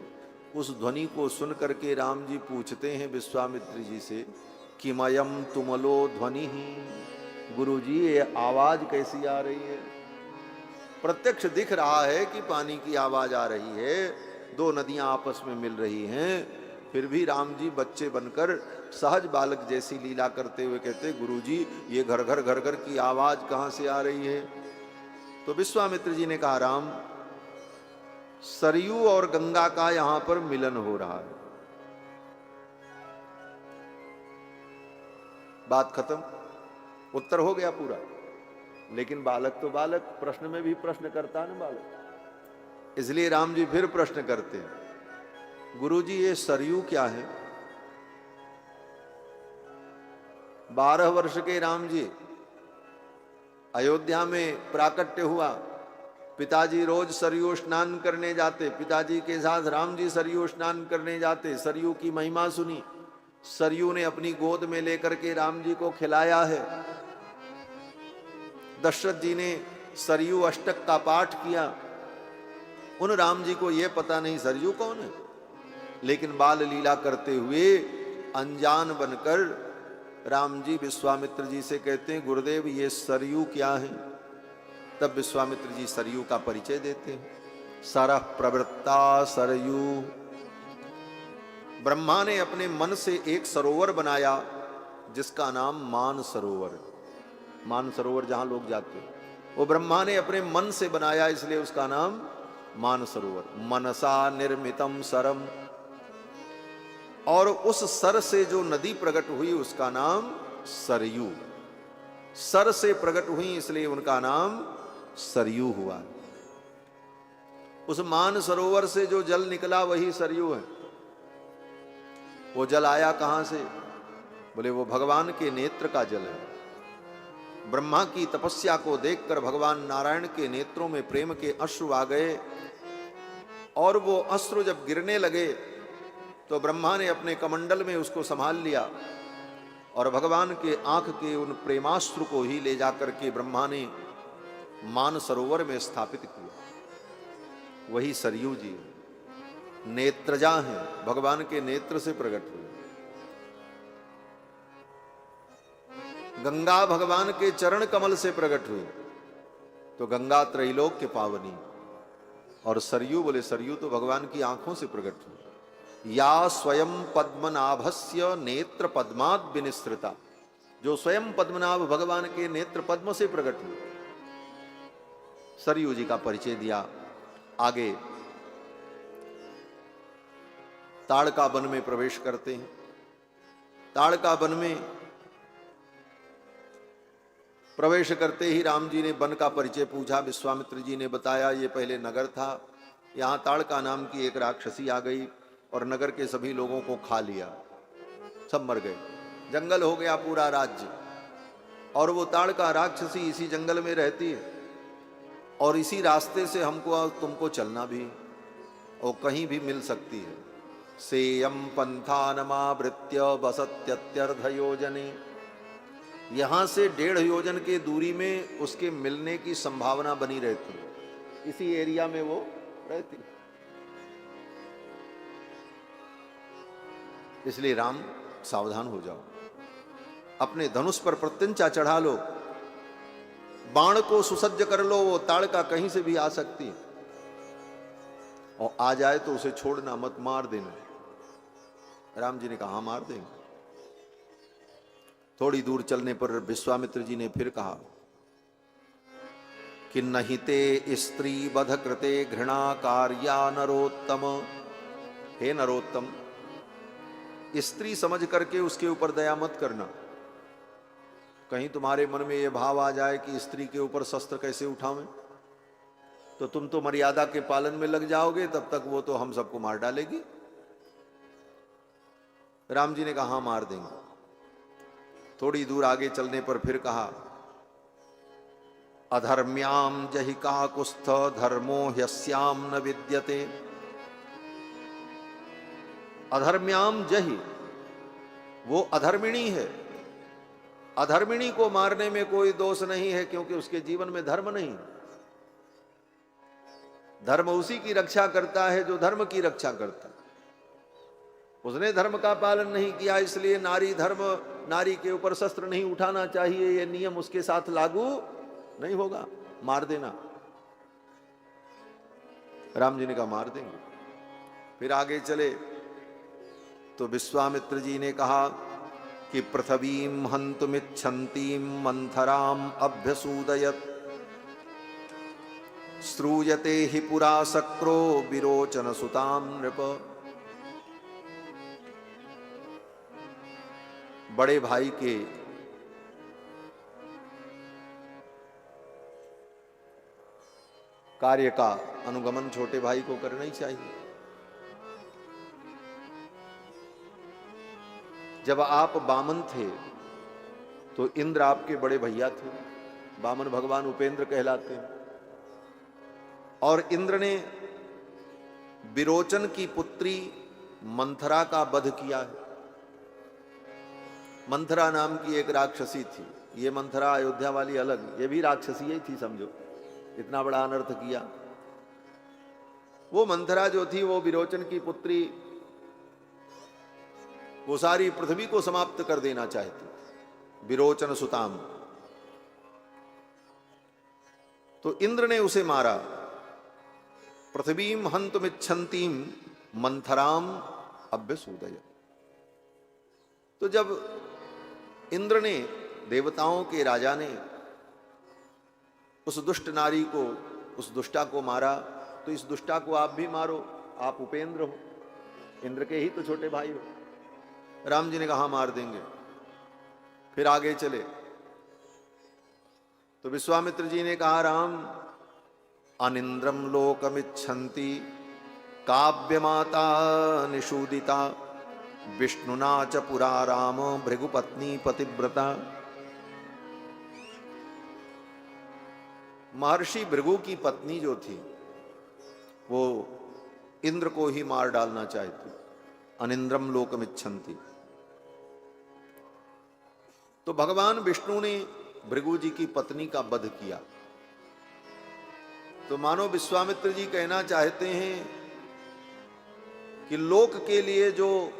Speaker 1: उस ध्वनि को सुन करके राम जी पूछते हैं विश्वामित्र जी से कि मयम तुमलो ध्वनि ही, गुरु जी ये आवाज कैसी आ रही है? प्रत्यक्ष दिख रहा है कि पानी की आवाज आ रही है, दो नदियां आपस में मिल रही हैं, फिर भी राम जी बच्चे बनकर सहज बालक जैसी लीला करते हुए कहते, गुरुजी ये घर घर की आवाज कहां से आ रही है? तो विश्वामित्र जी ने कहा, राम सरयू और गंगा का यहां पर मिलन हो रहा है। बात खत्म, उत्तर हो गया पूरा। लेकिन बालक तो बालक, प्रश्न में भी प्रश्न करता है ना बालक, इसलिए राम जी फिर प्रश्न करते हैं, गुरुजी ये सरयू क्या है? 12 वर्ष के राम जी, अयोध्या में प्राकट्य हुआ, पिताजी रोज सरयू स्नान करने जाते, पिताजी के साथ राम जी सरयू स्नान करने जाते, सरयू की महिमा सुनी, सरयू ने अपनी गोद में लेकर के राम जी को खिलाया है। दशरथ जी ने सरयू अष्टक का पाठ किया, उन राम जी को यह पता नहीं सरयू कौन है, लेकिन बाल लीला करते हुए अनजान बनकर राम जी विश्वामित्र जी से कहते हैं, गुरुदेव ये सरयू क्या है? तब विश्वामित्र जी सरयू का परिचय देते हैं, सरः प्रवृत्ता सरयू। ब्रह्मा ने अपने मन से एक सरोवर बनाया जिसका नाम मान सरोवर, मान सरोवर जहां लोग जाते हैं, वो ब्रह्मा ने अपने मन से बनाया, इसलिए उसका नाम मान सरोवर। मनसा निर्मितम सरम, और उस सर से जो नदी प्रकट हुई उसका नाम सरयू, सर से प्रकट हुई इसलिए उनका नाम सरयू हुआ। उस मान सरोवर से जो जल निकला वही सरयू है। वो जल आया कहां से? बोले वो भगवान के नेत्र का जल है। ब्रह्मा की तपस्या को देखकर भगवान नारायण के नेत्रों में प्रेम के अश्रु आ गए, और वो अश्रु जब गिरने लगे तो ब्रह्मा ने अपने कमंडल में उसको संभाल लिया, और भगवान के आंख के उन प्रेमाश्रु को ही ले जाकर के ब्रह्मा ने मान सरोवर में स्थापित किया। वही सरयू जी नेत्रजा हैं, भगवान के नेत्र से प्रकट हुए। गंगा भगवान के चरण कमल से प्रकट हुई, तो गंगा त्रैलोक के पावनी, और सरयू बोले सरयू तो भगवान की आंखों से प्रकट हुई। या स्वयं पद्मनाभस्य नेत्र पद्माद विनिसृता, जो स्वयं पद्मनाभ भगवान के नेत्र पद्म से प्रकट हुई। सरयू जी का परिचय दिया। आगे ताड़का वन में प्रवेश करते हैं। ताड़का वन में प्रवेश करते ही राम जी ने वन का परिचय पूछा। विश्वामित्र जी ने बताया ये पहले नगर था, यहाँ ताड़का नाम की एक राक्षसी आ गई और नगर के सभी लोगों को खा लिया, सब मर गए, जंगल हो गया पूरा राज्य। और वो ताड़का राक्षसी इसी जंगल में रहती है, और इसी रास्ते से हमको तुमको चलना भी, और कहीं भी मिल सकती है। सेयम पंथानमावृत्य वसत्यत्यर्ध योजने, यहां से 1.5 योजन के दूरी में उसके मिलने की संभावना बनी रहती है, इसी एरिया में वो रहती है। इसलिए राम सावधान हो जाओ, अपने धनुष पर प्रत्यंचा चढ़ा लो, बाण को सुसज्ज कर लो, वो ताड़का कहीं से भी आ सकती है, और आ जाए तो उसे छोड़ना मत, मार देना। राम जी ने कहा मार देंगे। थोड़ी दूर चलने पर विश्वामित्र जी ने फिर कहा कि नहीं ते स्त्री वध कृते घृणा कार्या नरोत्तम, हे नरोत्तम, स्त्री समझ करके उसके ऊपर दया मत करना। कहीं तुम्हारे मन में यह भाव आ जाए कि स्त्री के ऊपर शस्त्र कैसे उठावें, तो तुम तो मर्यादा के पालन में लग जाओगे, तब तक वो तो हम सबको मार डालेगी। राम जी ने कहा मार देंगे। थोड़ी दूर आगे चलने पर फिर कहा अधर्म्याम जहि काकुस्थ धर्मो ह्यस्याम न विद्यते। अधर्म्याम जहि, वो अधर्मिणी है, अधर्मिणी को मारने में कोई दोष नहीं है, क्योंकि उसके जीवन में धर्म नहीं। धर्म उसी की रक्षा करता है जो धर्म की रक्षा करता है। उसने धर्म का पालन नहीं किया, इसलिए नारी के ऊपर शस्त्र नहीं उठाना चाहिए, यह नियम उसके साथ लागू नहीं होगा, मार देना। राम जी ने कहा मार देंगे। फिर आगे चले तो विश्वामित्र जी ने कहा कि पृथ्वीं हन्तुमिच्छन्तीं मंथराम अभ्यसूदयत् श्रूयते हि पुरा शक्रो विरोचन सुताम नृप। बड़े भाई के कार्य का अनुगमन छोटे भाई को करना ही चाहिए। जब आप बामन थे तो इंद्र आपके बड़े भैया थे, बामन भगवान उपेंद्र कहलाते हैं। और इंद्र ने विरोचन की पुत्री मंथरा का वध किया है। मंथरा नाम की एक राक्षसी थी। ये मंथरा अयोध्या वाली अलग, ये भी राक्षसी ही थी समझो, इतना बड़ा अनर्थ किया। वो मंथरा जो थी वो विरोचन की पुत्री, वो सारी पृथ्वी को समाप्त कर देना चाहती, विरोचन सुताम। तो इंद्र ने उसे मारा। पृथ्वीं हन्तुमिच्छन्तीं मंथराम अभ्यसूदय। तो जब इंद्र ने, देवताओं के राजा ने उस दुष्ट नारी को, उस दुष्टा को मारा, तो इस दुष्टा को आप भी मारो, आप उपेंद्र हो, इंद्र के ही तो छोटे भाई हो। राम जी ने कहा मार देंगे। फिर आगे चले तो विश्वामित्र जी ने कहा राम अनिंद्रम लोकमिच्छन्ति काव्यमाता निषूदिता विष्णुना च पुरा राम भृगुपत्नी पतिव्रता। महर्षि भृगु की पत्नी जो थी वो इंद्र को ही मार डालना चाहती। अनिंद्रम लोकमिच्छन्ति। तो भगवान विष्णु ने भृगु जी की पत्नी का वध किया। तो मानो विश्वामित्र जी कहना चाहते हैं कि लोक के लिए जो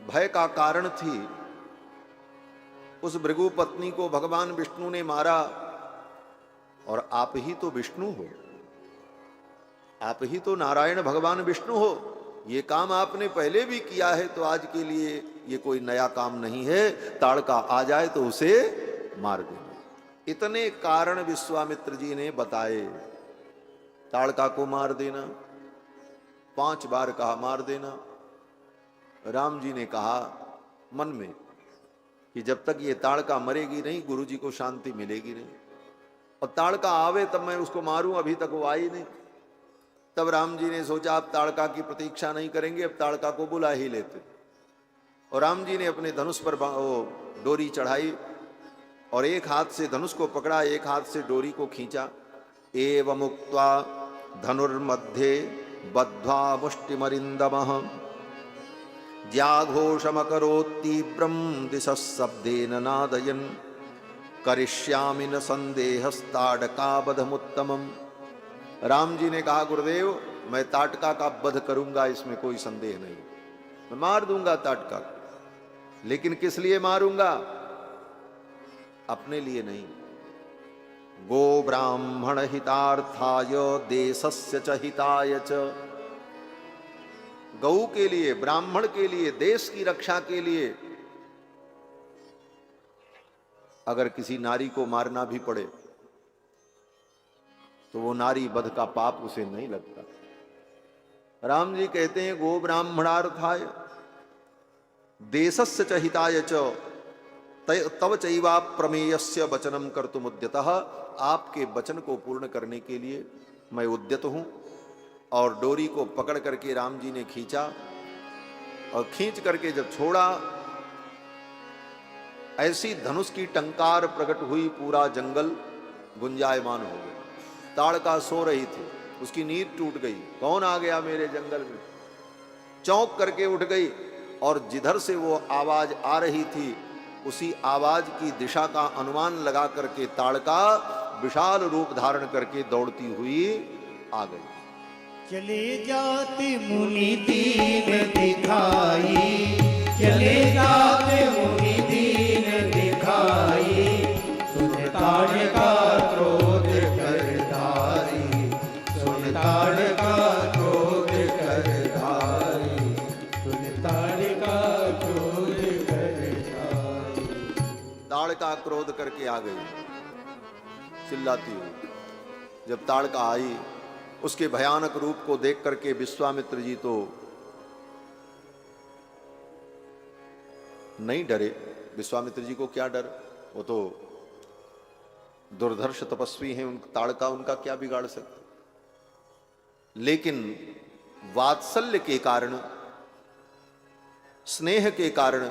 Speaker 1: भय का कारण थी, उस भृगु पत्नी को भगवान विष्णु ने मारा। और आप ही तो विष्णु हो, आप ही तो नारायण भगवान विष्णु हो। ये काम आपने पहले भी किया है, तो आज के लिए ये कोई नया काम नहीं है। ताड़का आ जाए तो उसे मार देना। इतने कारण विश्वामित्र जी ने बताए। ताड़का को मार देना, 5 बार कहा मार देना। राम जी ने कहा मन में कि जब तक ये ताड़का मरेगी नहीं, गुरु जी को शांति मिलेगी नहीं। और ताड़का आवे तब मैं उसको मारूं, अभी तक वो आई नहीं। तब राम जी ने सोचा अब ताड़का की प्रतीक्षा नहीं करेंगे, अब ताड़का को बुला ही लेते। और राम जी ने अपने धनुष पर डोरी चढ़ाई और एक हाथ से धनुष को पकड़ा, एक हाथ से डोरी को खींचा। एवं उक्त्वा धनुर्मध्ये बद्ध्वा मुष्टिमरिन्दमः ज्याघोषमकरोत्तीव्रं दिशः शब्देन नादयन् करिष्यामि न संदेहस्ताड़कावधमुत्तमम्। राम जी ने कहा गुरुदेव मैं ताटका का वध करूंगा, इसमें कोई संदेह नहीं। मैं मार दूंगा ताटका को, लेकिन किस लिए मारूंगा? अपने लिए नहीं। गो ब्राह्मण हितार्थाय देशस्य च हिताय च। गौ के लिए, ब्राह्मण के लिए, देश की रक्षा के लिए अगर किसी नारी को मारना भी पड़े तो वो नारी वध का पाप उसे नहीं लगता। राम जी कहते हैं गो ब्राह्मणार्थाय देशस्य च हिताय च तव चैवा प्रमेयस्य वचनम कर्तुमुद्यतः। आपके वचन को पूर्ण करने के लिए मैं उद्यत हूं। और डोरी को पकड़ करके राम जी ने खींचा, और खींच करके जब छोड़ा, ऐसी धनुष की टंकार प्रकट हुई, पूरा जंगल गुंजायमान हो गया। ताड़का सो रही थी, उसकी नींद टूट गई। कौन आ गया मेरे जंगल में? चौंक करके उठ गई, और जिधर से वो आवाज आ रही थी उसी आवाज की दिशा का अनुमान लगा करके ताड़का विशाल रूप धारण करके दौड़ती हुई आ गई।
Speaker 2: चले जाते मुनि दीन दिखाई, चले जाते मुनि दीन दिखाई, सुन ताड़का क्रोध कर धारी, सुन
Speaker 1: ताड़का क्रोध करके आ गई चिल्लाती हुई। जब ताड़का आई, उसके भयानक रूप को देख करके विश्वामित्र जी तो नहीं डरे। विश्वामित्र जी को क्या डर, वो तो दुर्धर्ष तपस्वी हैं, ताड़का उनका क्या बिगाड़ सकते। लेकिन वात्सल्य के कारण, स्नेह के कारण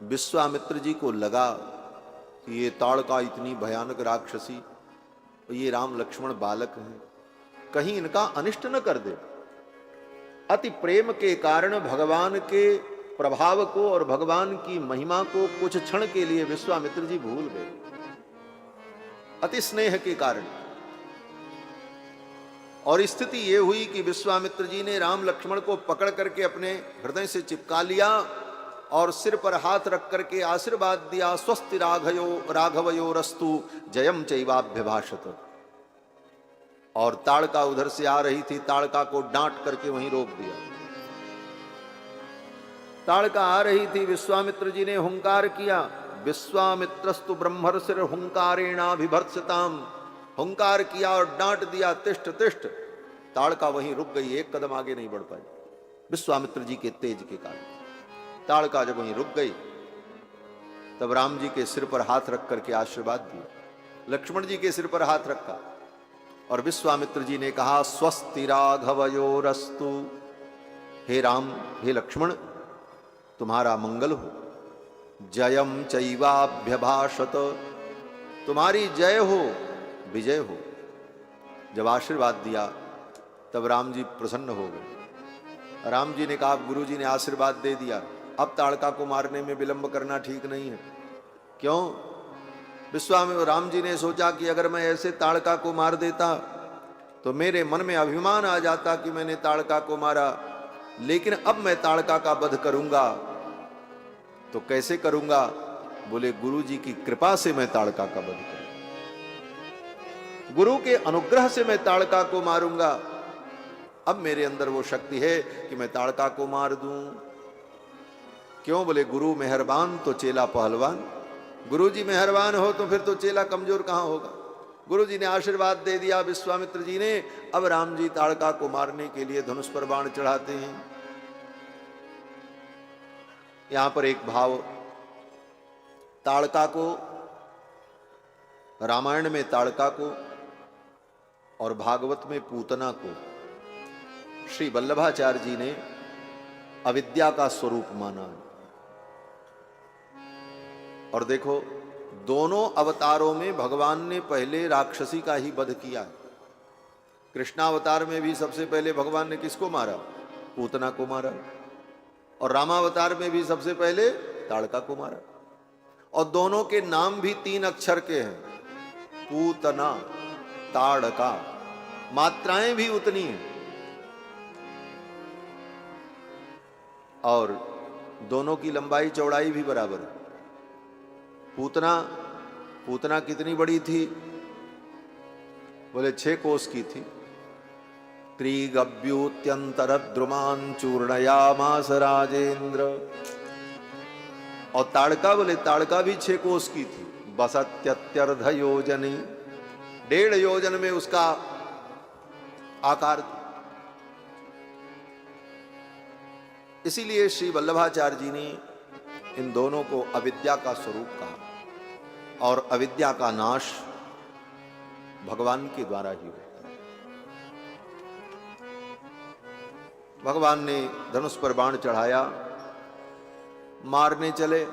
Speaker 1: विश्वामित्र जी को लगा कि ये ताड़का इतनी भयानक राक्षसी, ये राम लक्ष्मण बालक हैं, कहीं इनका अनिष्ट न कर दे। अति प्रेम के कारण भगवान के प्रभाव को और भगवान की महिमा को कुछ क्षण के लिए विश्वामित्र जी भूल गए, अति स्नेह के कारण। और स्थिति यह हुई कि विश्वामित्र जी ने राम लक्ष्मण को पकड़ करके अपने हृदय से चिपका लिया और सिर पर हाथ रख करके आशीर्वाद दिया, स्वस्ति राघवयो रस्तु जयम चैवाभ्यभाषत। और ताड़का उधर से आ रही थी, ताड़का को डांट करके वहीं रोक दिया। ताड़का आ रही थी, विश्वामित्र जी ने हुंकार किया, विश्वामित्रस्तु ब्रह्मर्षिर हुंकारेणाभिभर्त्सताम। हुंकार किया और डांट दिया, तिष्ठ तिष्ठ। ताड़का वहीं रुक गई, एक कदम आगे नहीं बढ़ पाई विश्वामित्र जी के तेज के कारण। ताड़का जब वहीं रुक गई, तब राम जी के सिर पर हाथ रख करके आशीर्वाद दिया, लक्ष्मण जी के सिर पर हाथ रखा और विश्वामित्र जी ने कहा, स्वस्ति राघवयोरस्तु। हे राम, हे लक्ष्मण, तुम्हारा मंगल हो। जयम चैवाभ्यभाषत, तुम्हारी जय हो, विजय हो। जब आशीर्वाद दिया तब राम जी प्रसन्न हो गए। राम जी ने कहा, गुरु जी ने आशीर्वाद दे दिया, अब ताड़का को मारने में विलंब करना ठीक नहीं है। क्यों? राम जी ने सोचा कि अगर मैं ऐसे ताड़का को मार देता तो मेरे मन में अभिमान आ जाता कि मैंने ताड़का को मारा, लेकिन अब मैं ताड़का का वध करूंगा तो कैसे करूंगा? बोले, गुरु जी की कृपा से मैं ताड़का का वध करूंगा, गुरु के अनुग्रह से मैं ताड़का को मारूंगा। अब मेरे अंदर वो शक्ति है कि मैं ताड़का को मार दूं। क्यों? बोले, गुरु मेहरबान तो चेला पहलवान। गुरु जी मेहरबान हो तो फिर तो चेला कमजोर कहां होगा। गुरु जी ने आशीर्वाद दे दिया विश्वामित्र जी ने। अब राम जी ताड़का को मारने के लिए धनुष पर बाण चढ़ाते हैं। यहां पर एक भाव, ताड़का को, रामायण में ताड़का को और भागवत में पूतना को श्री वल्लभाचार्य जी ने अविद्या का स्वरूप माना। और देखो, दोनों अवतारों में भगवान ने पहले राक्षसी का ही वध किया है। कृष्णावतार में भी सबसे पहले भगवान ने किसको मारा? पूतना को मारा। और रामावतार में भी सबसे पहले ताड़का को मारा। और दोनों के नाम भी 3 अक्षर के हैं, पूतना, ताड़का। मात्राएं भी उतनी हैं और दोनों की लंबाई चौड़ाई भी बराबर है। पूतना कितनी बड़ी थी? बोले 6 कोस की थी। त्रिगव्यूत्यंतरद्रुमान चूर्णयामास राजेंद्र। और ताड़का, बोले ताड़का भी 6 कोस की थी। बसत्यत्यर्ध योजनी, 1.5 योजन में उसका आकार था। इसीलिए श्री वल्लभाचार्य जी ने इन दोनों को अविद्या का स्वरूप कहा। और अविद्या का नाश भगवान के द्वारा ही होता है। भगवान ने धनुष पर बाण चढ़ाया, मारने चले।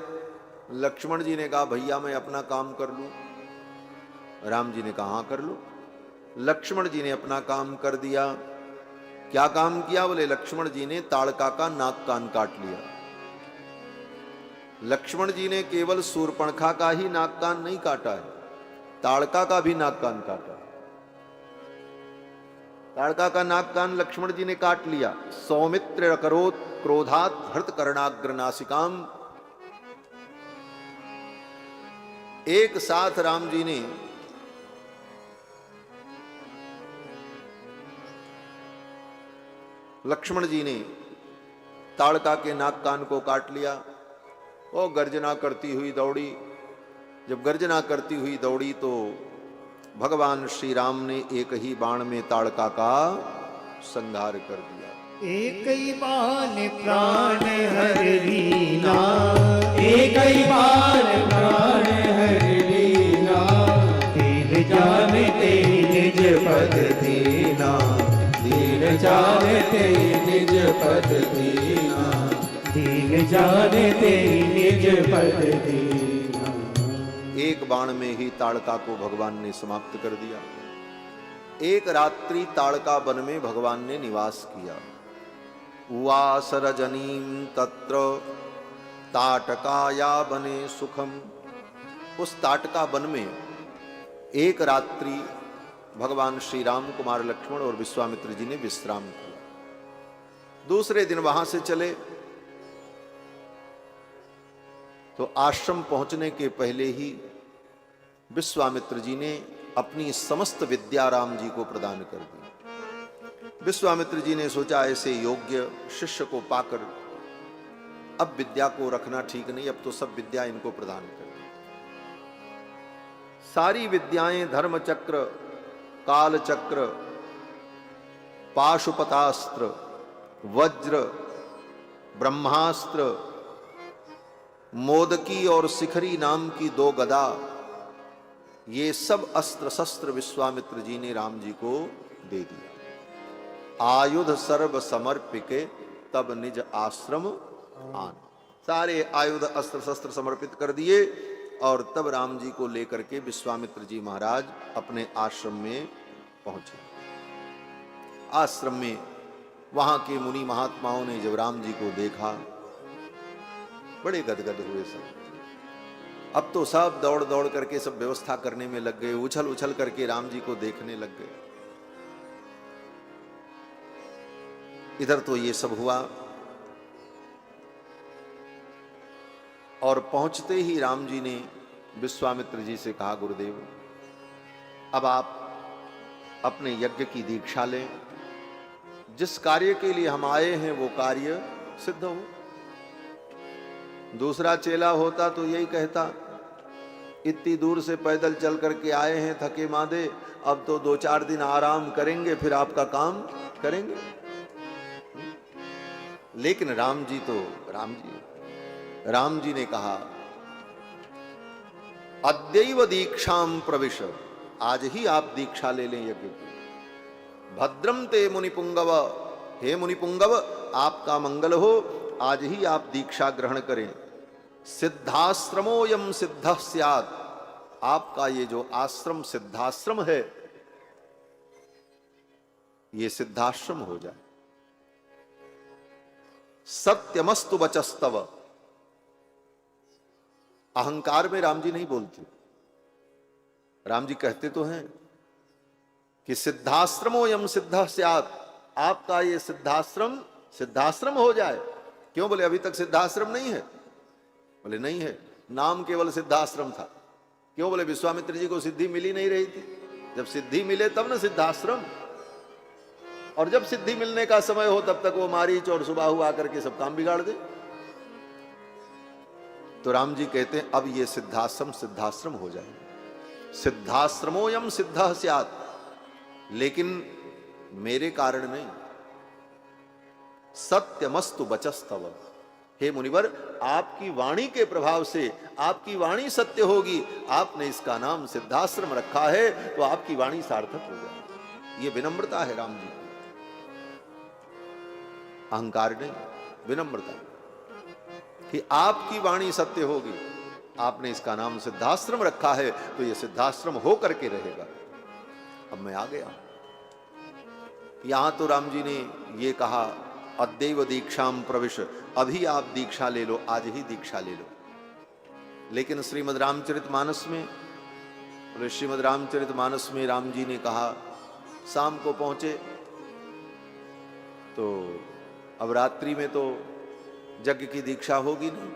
Speaker 1: लक्ष्मण जी ने कहा, भैया मैं अपना काम कर लूं। राम जी ने कहा, हाँ कर लो। लक्ष्मण जी ने अपना काम कर दिया। क्या काम किया? बोले, लक्ष्मण जी ने ताड़का का नाक कान काट लिया। लक्ष्मण जी ने केवल शूर्पणखा का ही नाक कान नहीं काटा है, ताड़का का भी नाक कान काटा। ताड़का का नाक कान लक्ष्मण जी ने काट लिया। सौमित्र करोत क्रोधात हृत कर्णाग्र नासिकाम। एक साथ राम जी ने लक्ष्मण जी ने ताड़का के नाक कान को काट लिया। वो गर्जना करती हुई दौड़ी जब गर्जना करती हुई दौड़ी तो भगवान श्री राम ने एक ही बाण में ताड़का का संहार कर दिया।
Speaker 2: एक ही बाण प्राण हर लीना,
Speaker 3: एक ही बार प्राण हर लीना, दीन जानते निज पद दीना, दीन जानते निज पद दीना, दीन जानते निज पद दीना।
Speaker 1: एक बाण में ही ताड़का को भगवान ने समाप्त कर दिया। एक रात्रि ताड़का वन में भगवान ने निवास किया। उवास रजनीम तत्र ताटकाया बने सुखम। उस ताटका वन में एक रात्रि भगवान श्री राम, कुमार लक्ष्मण और विश्वामित्र जी ने विश्राम किया। दूसरे दिन वहां से चले तो आश्रम पहुंचने के पहले ही विश्वामित्र जी ने अपनी समस्त विद्या राम जी को प्रदान कर दी। विश्वामित्र जी ने सोचा ऐसे योग्य शिष्य को पाकर अब विद्या को रखना ठीक नहीं, अब तो सब विद्या इनको प्रदान कर दी। सारी विद्याएं धर्म चक्र, काल चक्र, पाशुपतास्त्र, वज्र, ब्रह्मास्त्र, मोदकी और शिखरी नाम की 2 गदा, ये सब अस्त्र शस्त्र विश्वामित्र जी ने राम जी को दे दिया। आयुध सर्व समर्पिके तब निज आश्रम आन। सारे आयुध अस्त्र शस्त्र समर्पित कर दिए और तब राम जी को लेकर के विश्वामित्र जी महाराज अपने आश्रम में पहुंचे। आश्रम में वहां के मुनि महात्माओं ने जब राम जी को देखा बड़े गदगद हुए सब। अब तो सब दौड़ दौड़ करके सब व्यवस्था करने में लग गए, उछल उछल करके राम जी को देखने लग गए। इधर तो ये सब हुआ और पहुंचते ही राम जी ने विश्वामित्र जी से कहा, गुरुदेव अब आप अपने यज्ञ की दीक्षा लें, जिस कार्य के लिए हम आए हैं वो कार्य सिद्ध हो। दूसरा चेला होता तो यही कहता, इतनी दूर से पैदल चल करके आए हैं थके मांदे, अब तो 2-4 दिन आराम करेंगे फिर आपका काम करेंगे। लेकिन राम जी ने कहा, अद्यैव दीक्षाम प्रविश, आज ही आप दीक्षा ले लें यज्ञ की। भद्रम ते मुनिपुंगव, हे मुनिपुंगव आपका मंगल हो, आज ही आप दीक्षा ग्रहण करें। सिद्धाश्रमोयम सिद्ध स्यात्, आपका ये जो आश्रम सिद्धाश्रम है ये सिद्धाश्रम हो जाए। सत्यमस्तु वचस्तव, अहंकार में राम जी नहीं बोलते। राम जी कहते तो हैं कि सिद्धाश्रमोयम सिद्ध स्यात्, आपका ये सिद्धाश्रम हो जाए। क्यों? बोले अभी तक सिद्धाश्रम नहीं है। बोले नहीं है, नाम केवल सिद्धाश्रम था। क्यों? बोले विश्वामित्र जी को सिद्धि मिली नहीं रही थी, जब सिद्धि मिले तब ना सिद्धाश्रम, और जब सिद्धि मिलने का समय हो तब तक वो मारीच और सुबाहु आकर के सब काम बिगाड़ दे। तो राम जी कहते हैं अब ये सिद्धाश्रम हो जाए। सिद्धाश्रमोयम सिद्ध स्यात्, लेकिन मेरे कारण नहीं। सत्यमस्तु वचस्तव, हे मुनिवर आपकी वाणी के प्रभाव से, आपकी वाणी सत्य होगी। आपने इसका नाम सिद्धाश्रम रखा है तो आपकी वाणी सार्थक हो जाए। ये विनम्रता है राम जी, अहंकार नहीं, विनम्रता कि आपकी वाणी सत्य होगी। आपने इसका नाम सिद्धाश्रम रखा है तो ये सिद्धाश्रम हो करके रहेगा। अब मैं आ गया। यहां तो राम जी ने ये कहा, अद्यैव दीक्षाम प्रविश, अभी आप दीक्षा ले लो, आज ही दीक्षा ले लो। लेकिन श्रीमद् रामचरितमानस में राम जी ने कहा, शाम को पहुंचे तो अब रात्रि में तो यज्ञ की दीक्षा होगी नहीं,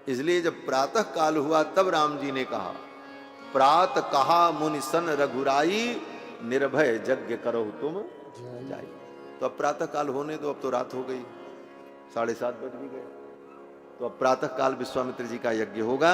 Speaker 1: इसलिए जब प्रातः काल हुआ तब राम जी ने कहा, प्रात कहा मुनि सन रघुराई, निर्भय यज्ञ करो तुम जाई। तो अब प्रातः काल होने दो, अब तो रात हो गई, 7:30 बज भी गए। तो अब प्रातः काल विश्वामित्र जी का यज्ञ होगा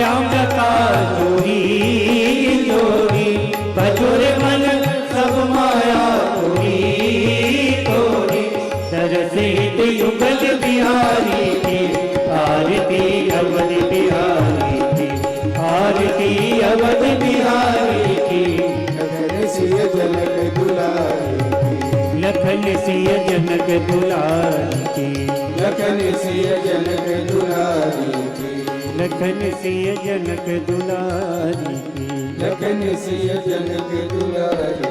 Speaker 2: श्याम लता जोड़ी जोड़ी बजुर मन सब माया तोड़ी तोड़ी दरसेत युगल बिहारी की आरती अवध बिहारी की आरती अवध बिहारी की
Speaker 3: लखन सिय जनक दुलारी की
Speaker 2: लखन सिय जनक दुलारी की
Speaker 3: लखन सिय जनक दुलारी की
Speaker 2: लखन सिय जनक दुलारी की
Speaker 3: लखन सिय जनक दुलारी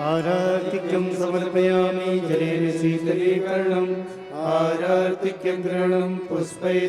Speaker 2: आरार्तिक्यं समर्पयामि जलेन शीतलीकरणम् आरार्तिक्यं ग्रहणं पुष्पैः